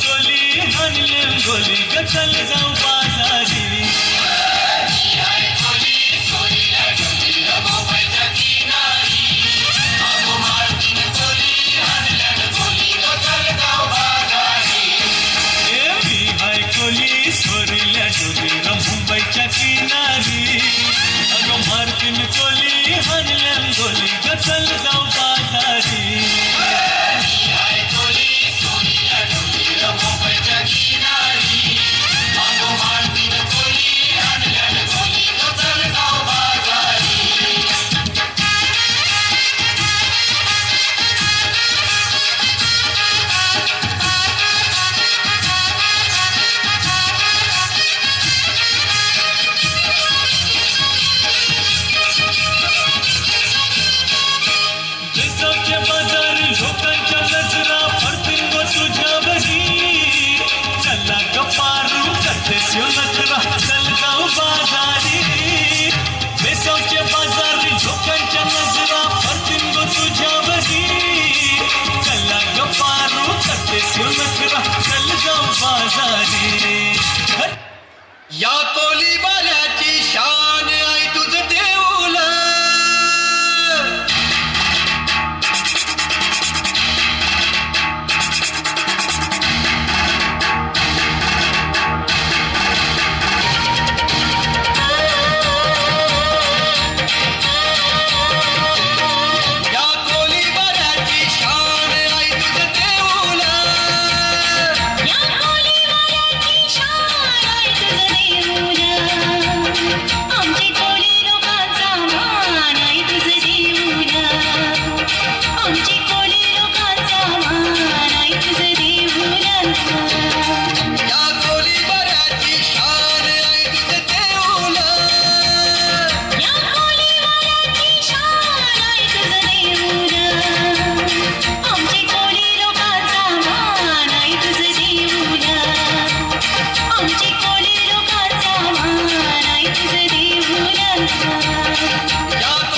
कोली हाणले गोली ग चल जाऊ बाजारी सोरील्या डोलीला मुंबईच्या किनारी अगं मारतीन कोली हाणल्या गोली ग चल जाऊ बाजारी लोकांच्या नजरा पडतील व तुझ्यावरी चला गप्पारू करतेस यो नखरा चल जाऊ बाजारी बेसावचे बाजारी लोकांच्या नजरा पडतील व तुझ्यावरी चला गप्पारू करतेस यो नखरा चल जाऊ बाजारी या कोली बाल्याची शान आई तुझं देऊला Yeah.